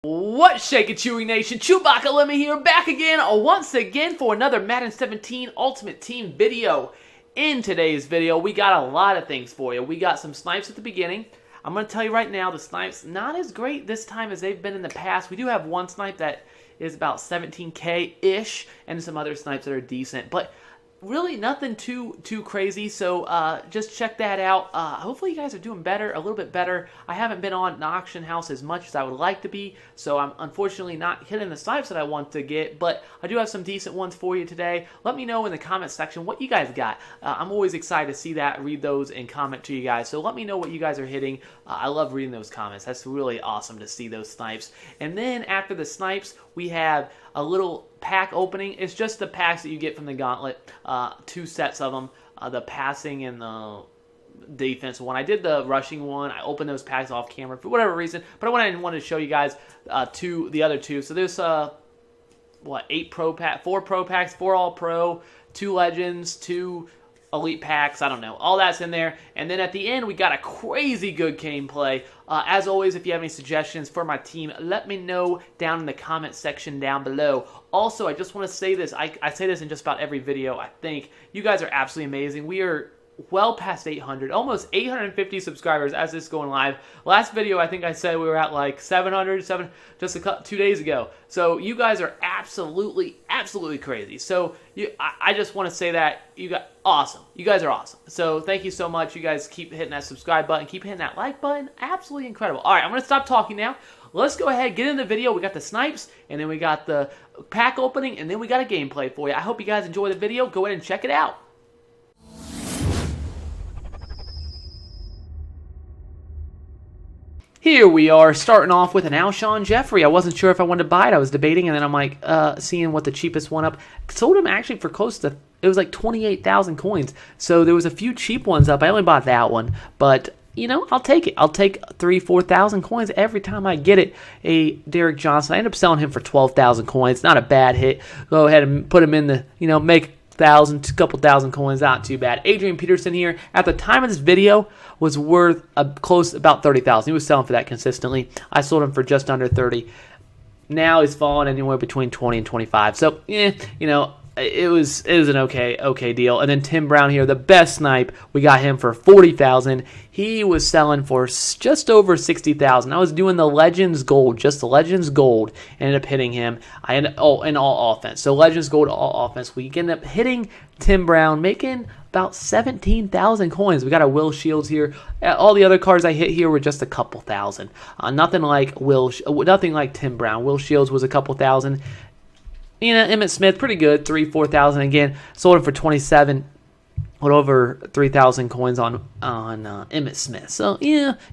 What's shaking, Chewy Nation? ChewbaccaLemma here, back again, once again for another Madden 17 Ultimate Team video. In today's video, we got a lot of things for you. We got some snipes at the beginning. I'm going to tell you right now, the snipes not as great this time as they've been in the past. We do have one snipe that is about 17K-ish, and some other snipes that are decent, but really nothing too crazy, so just check that out. Hopefully you guys are doing better, a little bit better. I haven't been on an auction house as much as I would like to be, so I'm unfortunately not hitting the snipes that I want to get, but I do have some decent ones for you today. Let me know in the comment section what you guys got. I'm always excited to see that, read those, and comment to you guys, so let me know what you guys are hitting. I love reading those comments. That's really awesome to see those snipes. And then after the snipes, we have a little pack opening. It's just the packs that you get from the Gauntlet, 2 sets of them, the passing and the defense one. I did the rushing one. I opened those packs off camera for whatever reason, but I wanted to show you guys the other 2. So there's 8 pro pack, 4 pro packs, 4 all pro, 2 legends, 2 elite packs, I don't know, all that's in there. And then at the end, we got a crazy good gameplay. As always, if you have any suggestions for my team, let me know down in the comment section down below. Also, I just want to say this, I say this in just about every video, I think. You guys are absolutely amazing. We are well past 800, almost 850 subscribers as this is going live. Last video, I think I said we were at like 700, just 2 days ago. So you guys are absolutely crazy. So I just want to say that you got awesome. You guys are awesome. So thank you so much. You guys keep hitting that subscribe button, keep hitting that like button. Absolutely incredible. All right, I'm going to stop talking now. Let's go ahead, get in the video. We got the snipes, and then we got the pack opening, and then we got a gameplay for you. I hope you guys enjoy the video. Go ahead and check it out. Here we are, starting off with an Alshon Jeffrey. I wasn't sure if I wanted to buy it. I was debating, and then I'm like, seeing what the cheapest one up. Sold him actually for close to, it was like 28,000 coins. So there was a few cheap ones up. I only bought that one, but you know, I'll take it. I'll take 3,000-4,000 coins every time I get it. A Derek Johnson. I ended up selling him for 12,000 coins. Not a bad hit. Go ahead and put him in the, make a couple thousand coins, not too bad. Adrian Peterson here, at the time of this video, was worth about 30,000. He was selling for that consistently. I sold him for just under 30. Now he's fallen anywhere between 20 and 25. So, it was an okay deal. And then Tim Brown here, the best snipe, we got him for 40,000. He was selling for just over 60,000. I was doing the Legends Gold, just the Legends Gold. Ended up hitting him. In all offense. So Legends Gold, all offense. We ended up hitting Tim Brown, making about 17,000 coins. We got a Will Shields here. All the other cards I hit here were just a couple thousand. Nothing like Tim Brown. Will Shields was a couple thousand. Emmitt Smith, pretty good, 3,000-4,000 again. Sold him for 27, a little over 3,000 coins on Emmitt Smith. So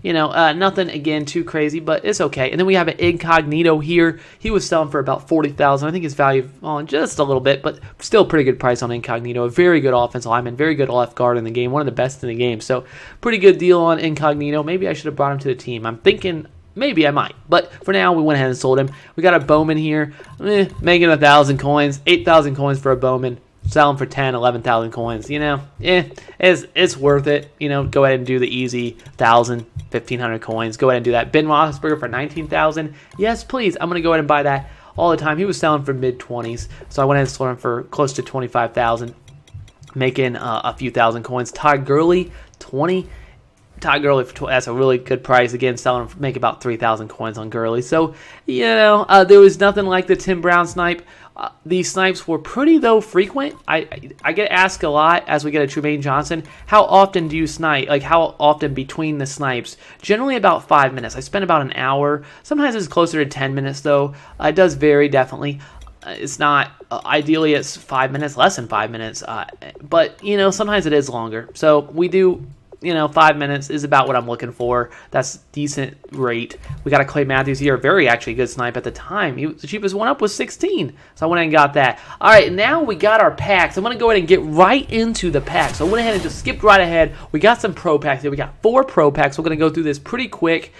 nothing again too crazy, but it's okay. And then we have an Incognito here. He was selling for about 40,000. I think his value fallen just a little bit, but still pretty good price on Incognito. A very good offensive lineman, very good left guard in the game, one of the best in the game. So pretty good deal on Incognito. Maybe I should have brought him to the team. I'm thinking maybe I might, but for now we went ahead and sold him. We got a Bowman here, making 1,000 coins, 8,000 coins for a Bowman. Sell him for 10, 11,000 coins. It's worth it. Go ahead and do the easy 1,000, 1,500 coins. Go ahead and do that. Ben Roethlisberger for 19,000. Yes, please. I'm gonna go ahead and buy that all the time. He was selling for mid-20s, so I went ahead and sold him for close to 25,000, making a few thousand coins. Todd Gurley, 20. Todd Gurley, that's a really good price. Again, selling him, make about 3,000 coins on Gurley. So, there was nothing like the Tim Brown snipe. These snipes were pretty, though, frequent. I get asked a lot as we get a Trumaine Johnson, how often do you snipe? Like, how often between the snipes? Generally about 5 minutes. I spend about an hour. Sometimes it's closer to 10 minutes, though. It does vary, definitely. It's not, ideally it's 5 minutes, less than 5 minutes. But, sometimes it is longer. So we do 5 minutes is about what I'm looking for. That's decent rate. We got a Clay Matthews here, very actually good snipe at the time. The cheapest one up was 16, so I went ahead and got that. All right, now we got our packs. I'm going to go ahead and get right into the packs. So I went ahead and just skipped right ahead. We got some pro packs here. We got 4 pro packs. We're going to go through this pretty quick.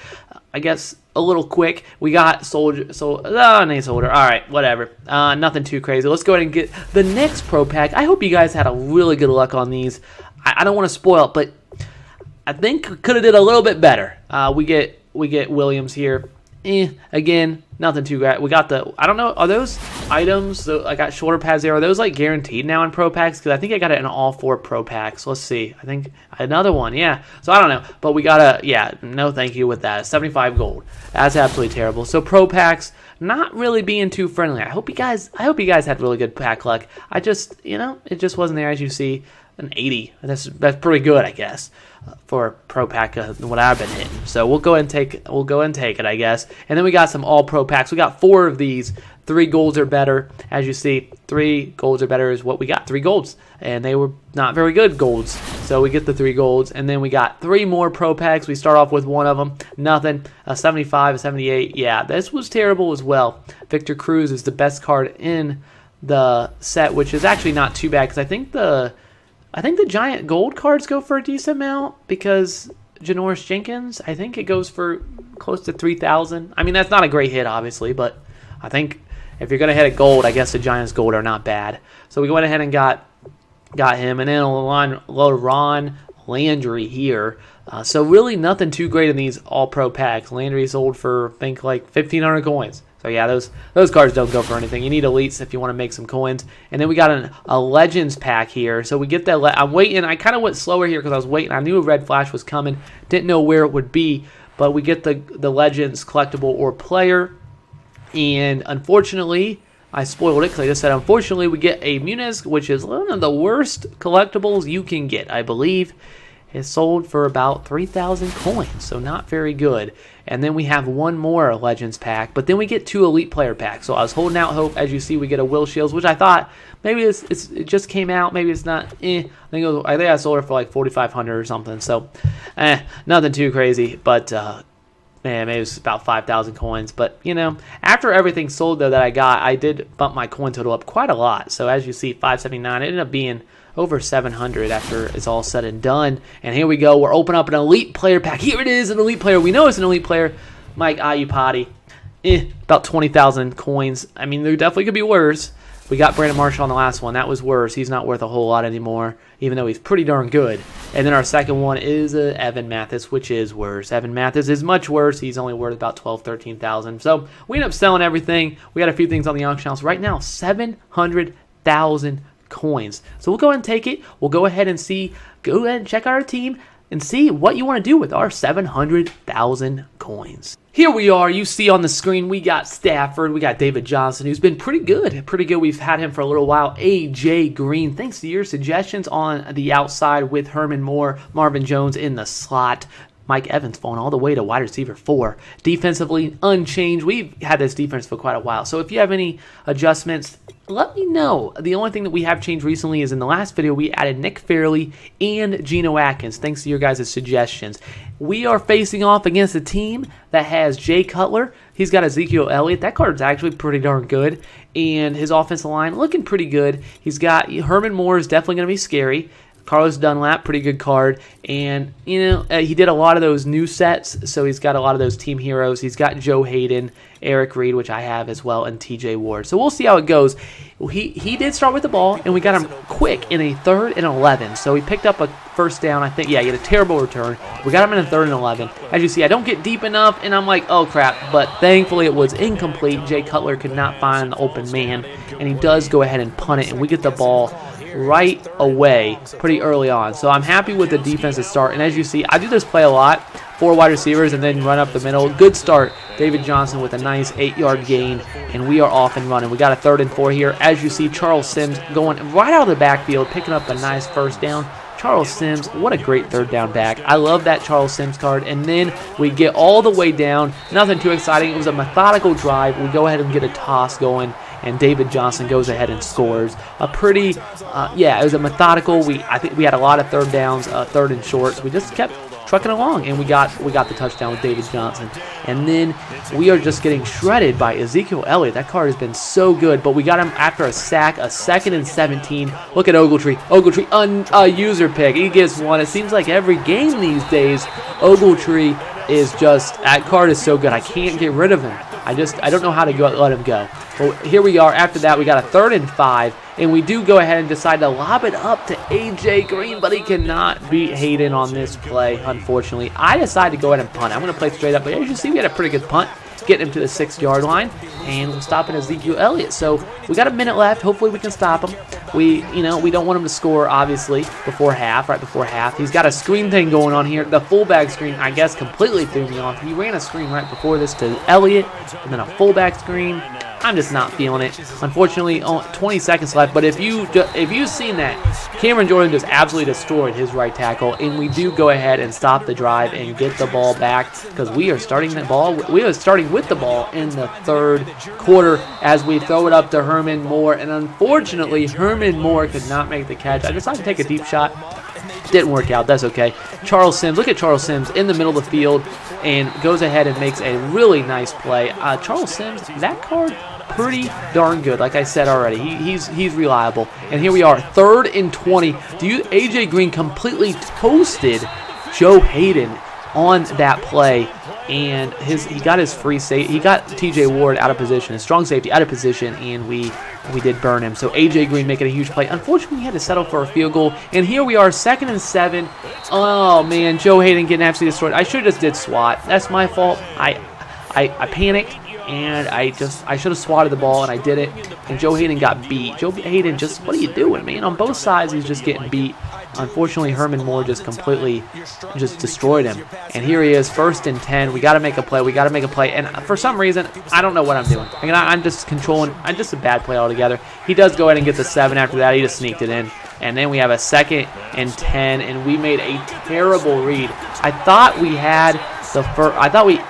I guess a little quick. We got Soldier. Nate Soldier. All right, whatever. Nothing too crazy. Let's go ahead and get the next pro pack. I hope you guys had a really good luck on these. I don't want to spoil it, but I think could have did a little bit better. We get Williams here. Again, nothing too great. We got the, I don't know, are those items, I got shoulder pads there, are those like guaranteed now in pro packs? Because I think I got it in all 4 pro packs. Let's see. I think another one, yeah. So I don't know, but we got a, yeah, no thank you with that. 75 gold. That's absolutely terrible. So pro packs, not really being too friendly. I hope you guys had really good pack luck. I just, it just wasn't there. As you see, an 80. That's pretty good, I guess, for pro pack what I've been hitting. So we'll go and take it, I guess. And then we got some all pro packs. We got 4 of these. 3 golds or better. As you see, 3 golds or better is what we got. 3 golds, and they were not very good golds. So we get the 3 golds, and then we got 3 more pro packs. We start off with one of them, nothing. A 75, a 78. Yeah, this was terrible as well. Victor Cruz is the best card in the set, which is actually not too bad because I think the giant gold cards go for a decent amount because Janoris Jenkins, I think it goes for close to 3,000. I mean, that's not a great hit, obviously, but I think if you're going to hit a gold, I guess the Giants gold are not bad. So we went ahead and got him, and then Ron Landry here. So really nothing too great in these all-pro packs. Landry sold for, I think, like 1,500 coins. So yeah, those cards don't go for anything. You need elites if you want to make some coins. And then we got a Legends pack here. So we get that. I'm waiting. I kind of went slower here because I was waiting. I knew a red flash was coming. Didn't know where it would be. But we get the Legends collectible or player. And unfortunately, I spoiled it because I just said unfortunately we get a Muniz, which is one of the worst collectibles you can get, I believe. It's sold for about 3,000 coins, so not very good. And then we have one more Legends pack, but then we get 2 Elite Player packs. So I was holding out hope. As you see, we get a Will Shields, which I thought maybe it just came out. Maybe it's not. I think I sold it for like 4,500 or something. So nothing too crazy, but man, maybe it's about 5,000 coins. But, after everything sold, though, that I got, I did bump my coin total up quite a lot. So as you see, 579, it ended up being over 700 after it's all said and done. And here we go. We're opening up an Elite Player pack. Here it is, an Elite Player. We know it's an Elite Player. Mike Ayupati. About 20,000 coins. I mean, there definitely could be worse. We got Brandon Marshall on the last one. That was worse. He's not worth a whole lot anymore, even though he's pretty darn good. And then our second one is Evan Mathis, which is worse. Evan Mathis is much worse. He's only worth about 12,000, 13,000. So we end up selling everything. We got a few things on the auction house. Right now, 700,000 coins. So we'll go ahead and take it. We'll go ahead and check our team and see what you want to do with our 700,000 coins. Here we are. You see on the screen, we got Stafford. We got David Johnson, who's been pretty good. We've had him for a little while. AJ Green, thanks to your suggestions on the outside with Herman Moore, Marvin Jones in the slot. Mike Evans falling all the way to wide receiver 4. Defensively, unchanged. We've had this defense for quite a while. So if you have any adjustments, let me know. The only thing that we have changed recently is in the last video, we added Nick Fairley and Geno Atkins, thanks to your guys' suggestions. We are facing off against a team that has Jay Cutler. He's got Ezekiel Elliott. That card's actually pretty darn good. And his offensive line looking pretty good. He's got Herman Moore is definitely going to be scary. Carlos Dunlap, pretty good card. And, he did a lot of those new sets, so he's got a lot of those team heroes. He's got Joe Hayden, Eric Reed, which I have as well, and TJ Ward. So we'll see how it goes. He did start with the ball, and we got him quick in a 3rd and 11. So he picked up a first down, I think. Yeah, he had a terrible return. We got him in a 3rd and 11. As you see, I don't get deep enough, and I'm like, oh, crap. But thankfully, it was incomplete. Jay Cutler could not find the open man, and he does go ahead and punt it, and we get the ball right away pretty early on. So I'm happy with the defensive start. And as you see, I do this play a lot. 4 wide receivers and then run up the middle. Good start. David Johnson with a nice 8-yard gain. And we are off and running. We got a 3rd and 4 here. As you see, Charles Sims going right out of the backfield, picking up a nice first down. Charles Sims, what a great 3rd down back. I love that Charles Sims card. And then we get all the way down. Nothing too exciting. It was a methodical drive. We go ahead and get a toss going. And David Johnson goes ahead and scores. A pretty, it was a methodical. I think we had a lot of 3rd downs, 3rd and shorts. We just kept trucking along, and we got the touchdown with David Johnson. And then we are just getting shredded by Ezekiel Elliott. That card has been so good, but we got him after a sack, a 2nd and 17. Look at Ogletree. Ogletree, user pick. He gets one. It seems like every game these days, Ogletree is just, that card is so good. I can't get rid of him. I don't know how to let him go. Well, here we are. After that, we got a 3rd and 5, and we do go ahead and decide to lob it up to AJ Green, but he cannot beat Hayden on this play, unfortunately. I decide to go ahead and punt. I'm going to play straight up, but as you see, we had a pretty good punt. getting him to the 6-yard line, and we're stopping Ezekiel Elliott. So we got a minute left. Hopefully we can stop him. We don't want him to score, obviously, right before half. He's got a screen thing going on here. The fullback screen, I guess, completely threw me off. He ran a screen right before this to Elliott, and then a fullback screen. I'm just not feeling it. Unfortunately, 20 seconds left. But if you've seen that, Cameron Jordan just absolutely destroyed his right tackle, and we do go ahead and stop the drive and get the ball back because we are starting with the ball in the third quarter as we throw it up to Herman Moore, and unfortunately, Herman Moore could not make the catch. I decided to take a deep shot. Didn't work out. That's okay. Charles Sims, look at Charles Sims in the middle of the field and goes ahead and makes a really nice play. Charles Sims, that card, pretty darn good. Like I said already, he's reliable. And here we are, 3rd and 20. A.J. Green completely toasted Joe Hayden on that play, and he got his free safety. He got T.J. Ward out of position, his strong safety out of position, and we did burn him. So A.J. Green making a huge play. Unfortunately, he had to settle for a field goal, and here we are, 2nd and 7. Oh man, Joe Hayden getting absolutely destroyed. I should have just did SWAT. That's my fault. I panicked, and I should have swatted the ball, and I did it. And Joe Hayden got beat. Joe Hayden just, what are you doing, man? On both sides, he's just getting beat. Unfortunately, Herman Moore just completely destroyed him. And here he is, 1st and 10. We got to make a play. And for some reason, I don't know what I'm doing. I'm just controlling. I'm just a bad play altogether. He does go ahead and get the 7 after that. He just sneaked it in. And then we have a 2nd and 10, and we made a terrible read. I thought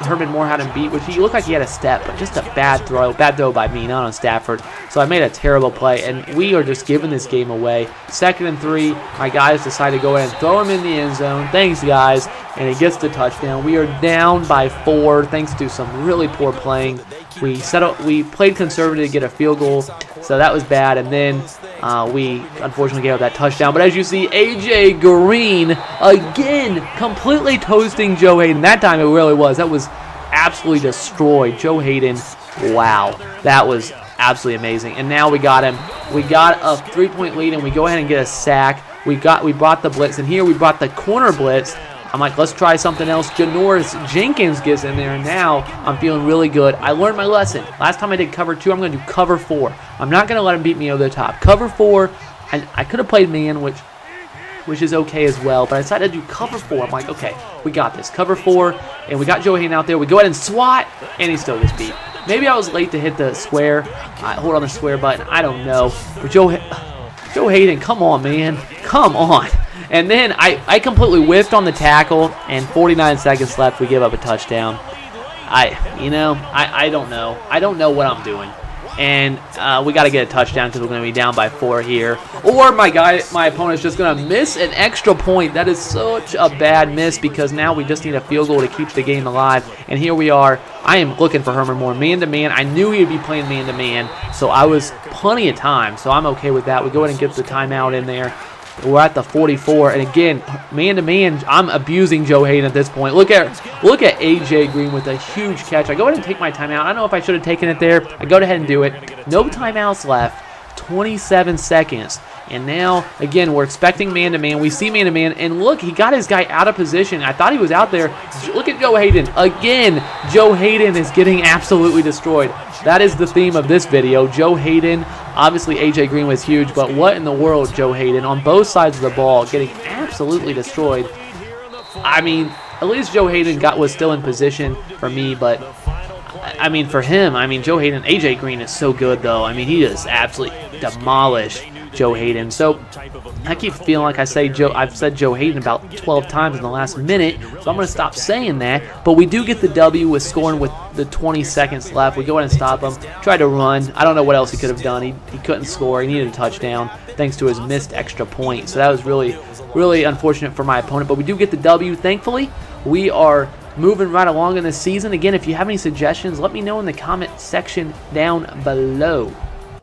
Herman Moore had him beat, which he looked like he had a step, but just a bad throw by me, not on Stafford. So I made a terrible play, and we are just giving this game away. 2nd and 3, my guys decide to go ahead and throw him in the end zone. Thanks, guys, and he gets the touchdown. We are down by 4 thanks to some really poor playing. We played conservative to get a field goal, so that was bad, and then we unfortunately gave up that touchdown. But as you see, A.J. Green again completely toasting Joe Hayden. That time it really was. That was absolutely destroyed. Joe Hayden, wow, that was absolutely amazing. And now we got him. We got a 3-point lead, and we go ahead and get a sack. We brought the blitz, and here we brought the corner blitz. I'm like, let's try something else. Janoris Jenkins gets in there, and now I'm feeling really good. I learned my lesson. Last time I did cover 2, I'm going to do cover 4. I'm not going to let him beat me over the top. Cover 4, and I could have played man, which is okay as well, but I decided to do cover 4. I'm like, okay, we got this. Cover 4, and we got Joe Hayden out there. We go ahead and swat, and he still gets beat. Maybe I was late to hit the square. Hold on the square button. I don't know. But Joe Hayden, come on, man. Come on. And then I completely whiffed on the tackle, and 49 seconds left, we give up a touchdown. I don't know. I don't know what I'm doing. And we got to get a touchdown because we're going to be down by 4 here. Or my opponent's just going to miss an extra point. That is such a bad miss because now we just need a field goal to keep the game alive. And here we are. I am looking for Herman Moore man-to-man. I knew he would be playing man-to-man, so I was plenty of time. So I'm okay with that. We go ahead and get the timeout in there. We're at the 44, and again, man-to-man, I'm abusing Joe Hayden at this point. Look at A.J. Green with a huge catch. I go ahead and take my timeout. I don't know if I should have taken it there. I go ahead and do it. No timeouts left. 27 seconds. And now, again, we're expecting man-to-man. We see man-to-man, and look, he got his guy out of position. I thought he was out there. Look at Joe Hayden. Again, Joe Hayden is getting absolutely destroyed. That is the theme of this video. Joe Hayden, obviously A.J. Green was huge, but what in the world, Joe Hayden, on both sides of the ball, getting absolutely destroyed. I mean, at least Joe Hayden was still in position for me, but I mean, for him, Joe Hayden, A.J. Green is so good, though. I mean, he just absolutely demolished Joe Hayden. So I keep feeling like I've said Joe Hayden about 12 times in the last minute, so I'm going to stop saying that. But we do get the W with scoring with the 20 seconds left. We go ahead and stop him. Tried to run. I don't know what else he could have done. He couldn't score. He needed a touchdown thanks to his missed extra point. So that was really, really unfortunate for my opponent. But we do get the W. Thankfully, we are moving right along in this season. Again, if you have any suggestions, let me know in the comment section down below.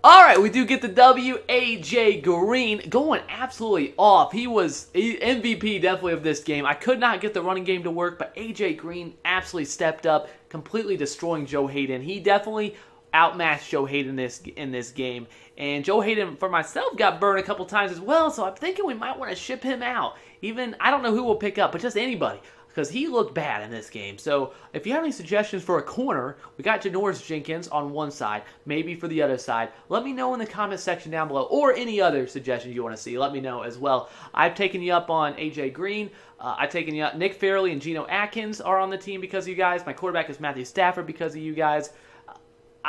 All right, we do get the W. A.J. Green going absolutely off. He was MVP definitely of this game. I could not get the running game to work, but A.J. Green absolutely stepped up, completely destroying Joe Hayden. He definitely outmatched Joe Hayden in this game. And Joe Hayden, for myself, got burned a couple times as well, so I'm thinking we might want to ship him out. Even, I don't know who will pick up, but just anybody. because he looked bad in this game. So if you have any suggestions for a corner, we got Janoris Jenkins on one side, maybe for the other side. Let me know in the comment section down below, or any other suggestions you want to see. Let me know as well. I've taken you up on AJ Green. I've taken you up. Nick Fairley and Geno Atkins are on the team because of you guys. My quarterback is Matthew Stafford because of you guys.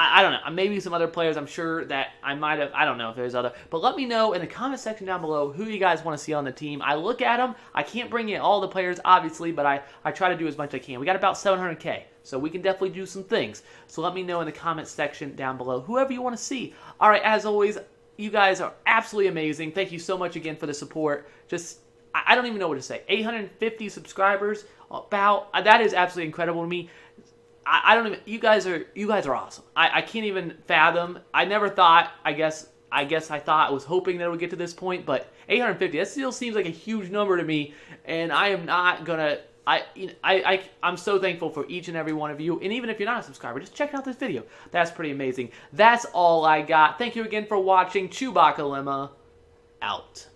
I don't know. Maybe some other players I'm sure that I might have. I don't know if there's other. But let me know in the comment section down below who you guys want to see on the team. I look at them. I can't bring in all the players, obviously, but I try to do as much as I can. We got about 700K, so we can definitely do some things. So let me know in the comment section down below whoever you want to see. All right, as always, you guys are absolutely amazing. Thank you so much again for the support. Just, I don't even know what to say. 850 subscribers, that is absolutely incredible to me. I don't even. You guys are awesome. I can't even fathom. I never thought. I guess I thought. I was hoping that it would get to this point, but 850. That still seems like a huge number to me, and I am not gonna. I'm so thankful for each and every one of you, and even if you're not a subscriber, just check out this video. That's pretty amazing. That's all I got. Thank you again for watching. ChewbaccaLemma out.